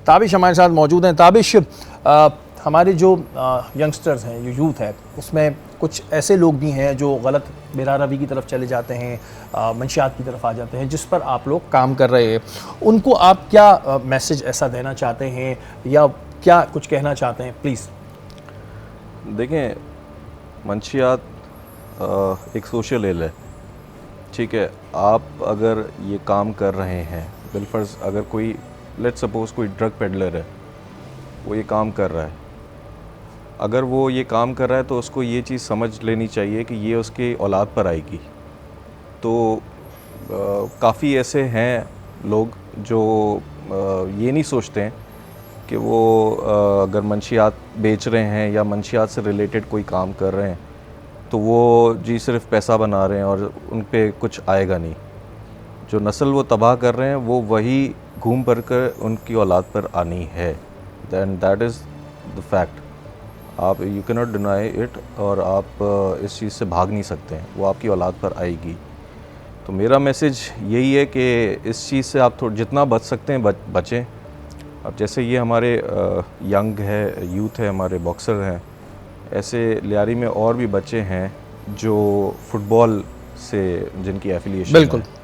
ताबिश हमारे साथ मौजूद हैं। ताबिश, हमारे जो यंगस्टर्स हैं, जो यूथ है, उसमें कुछ ऐसे लोग भी हैं जो गलत बेरारवी की तरफ चले जाते हैं, मंशियात की तरफ आ जाते हैं, जिस पर आप लोग काम कर रहे हैं। उनको आप क्या मैसेज ऐसा देना चाहते हैं या क्या कुछ कहना चाहते हैं, प्लीज़? देखें, मंशियात एक सोशल इल है, ठीक है। आप अगर ये काम कर रहे हैं, बिलफर्ज अगर कोई लेट्स सपोज कोई ड्रग पेडलर है, वो ये काम कर रहा है, अगर वो ये काम कर रहा है तो उसको ये चीज़ समझ लेनी चाहिए कि ये उसके औलाद पर आएगी। तो काफ़ी ऐसे हैं लोग जो ये नहीं सोचते हैं कि वो अगर मंशियात बेच रहे हैं या मंशियात से रिलेटेड कोई काम कर रहे हैं तो वो जी सिर्फ पैसा बना रहे हैं और उन पे कुछ आएगा नहीं। जो नस्ल वो तबाह कर रहे हैं वो वही घूम फिर कर उनकी औलाद पर आनी है। Then that is the fact. आप you can not deny it, और आप इस चीज़ से भाग नहीं सकते हैं, वो आपकी औलाद पर आएगी। तो मेरा मैसेज यही है कि इस चीज़ से आप जितना बच सकते हैं बचें। अब जैसे ये हमारे यंग है, यूथ है, हमारे बॉक्सर हैं, ऐसे लियारी में और भी बच्चे हैं जो फुटबॉल से जिनकी एफिलिएशन बिल्कुल है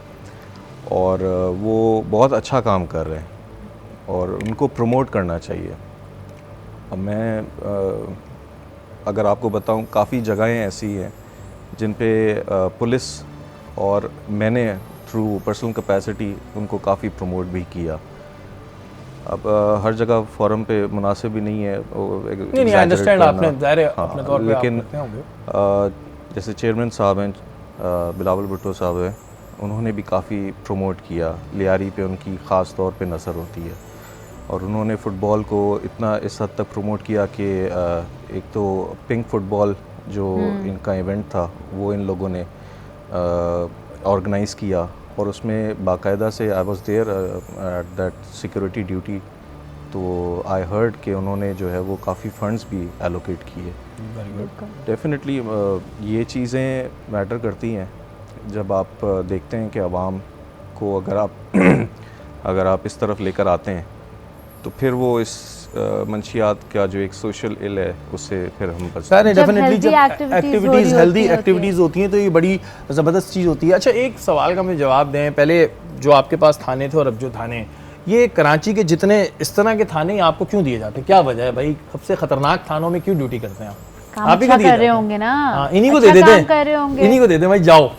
और वो बहुत अच्छा काम कर रहे हैं और उनको प्रमोट करना चाहिए। अब मैं अगर आपको बताऊं, काफ़ी जगहें ऐसी हैं जिन पे पुलिस और मैंने थ्रू पर्सनल कैपेसिटी उनको काफ़ी प्रमोट भी किया। अब हर जगह फोरम पे मुनासिब भी नहीं है, नहीं अंडरस्टैंड आपने, ज़ाहिर है अपने तौर पे, लेकिन आप जैसे चेयरमैन साहब हैं, बिलावल भुट्टो साहब हैं, उन्होंने भी काफ़ी प्रमोट किया। लियारी पे उनकी ख़ास तौर पे नज़र होती है और उन्होंने फ़ुटबॉल को इतना इस हद तक प्रमोट किया कि एक तो पिंक फ़ुटबॉल जो इनका इवेंट था वो इन लोगों ने ऑर्गेनाइज़ किया और उसमें बाकायदा से I was there at that security duty. तो आई हर्ड कि उन्होंने जो है वो काफ़ी फंड्स भी एलोकेट किए। डेफिनेटली ये चीज़ें मैटर करती हैं जब आप देखते हैं कि आवाम को अगर आप इस तरफ लेकर आते हैं तो फिर वो इस मंशियात का जो एक सोशल इल है उससे फिर हम बचते हैं। डेफिनेटली जब एक्टिविटीज़, हेल्दी एक्टिविटीज़ होती हैं तो ये बड़ी ज़बरदस्त चीज़ होती है। अच्छा, एक सवाल का मुझे जवाब दें, पहले जो आपके पास थाने थे और अब जो थाने, ये कराची के जितने इस तरह के थाने आपको क्यों दिए जाते हैं? क्या वजह है भाई? सबसे खतरनाक थानों में क्यों ड्यूटी करते हैं आप ही को कर रहे होंगे ना? इन्हीं को दे देते हैं, इन्हीं को दे दें भाई, जाओ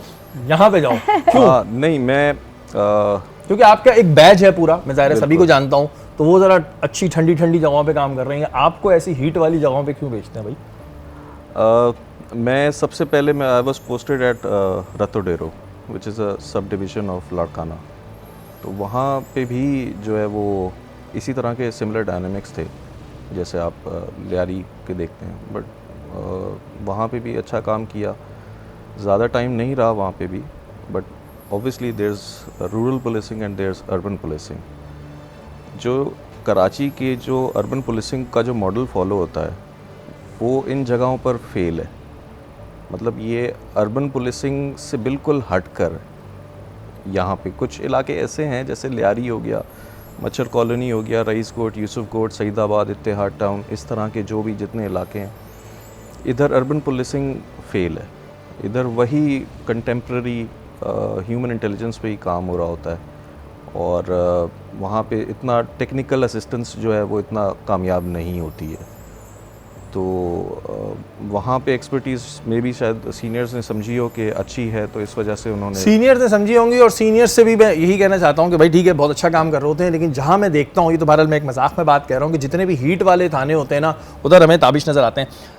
यहाँ पे जाओ। क्यों? नहीं, मैं क्योंकि आपका एक बैच है पूरा, मैं ज़ाहिर सभी को जानता हूँ, तो वो ज़रा अच्छी ठंडी ठंडी जगहों पे काम कर रहे हैं, आपको ऐसी हीट वाली जगहों पे क्यों भेजते हैं भाई? मैं सबसे पहले I was posted at Ratodero which is a subdivision of Larkana. तो वहाँ पे भी जो है वो इसी तरह के सिमिलर डायनामिक्स थे जैसे आप लियारी के देखते हैं, बट वहाँ पे भी अच्छा काम किया। ज़्यादा टाइम नहीं रहा वहाँ पे भी, but obviously there is rural policing and there is urban policing. जो कराची के जो अर्बन पुलिसिंग का जो मॉडल फॉलो होता है वो इन जगहों पर फेल है। मतलब ये अर्बन पुलिसिंग से बिल्कुल हटकर यहाँ पे कुछ इलाके ऐसे हैं जैसे लियारी हो गया, मच्छर कॉलोनी हो गया, रईस कोट, यूसुफ कोट, सईदाबाद, इत्तेहाद टाउन, इस तरह के जो भी जितने इलाके हैं, इधर अर्बन पुलिसिंग फेल है। इधर वही कंटेम्प्रेरी ह्यूमन इंटेलिजेंस पे ही काम हो रहा होता है और वहाँ पे इतना टेक्निकल असिस्टेंस जो है वो इतना कामयाब नहीं होती है। तो वहाँ पे एक्सपर्टीज़ में भी शायद सीनियर्स ने समझी हो कि अच्छी है, तो इस वजह से उन्होंने सीनियर्स ने समझी होंगी। और सीनियर्स से भी मैं यही कहना चाहता हूँ कि भाई ठीक है, बहुत अच्छा काम कर रहे होते हैं, लेकिन जहाँ मैं देखता हूँ, ये तो बहरहाल मैं एक मजाक में बात कह रहा हूँ कि जितने भी हीट वाले थाने होते हैं ना, उधर हमें ताबिश नज़र आते हैं।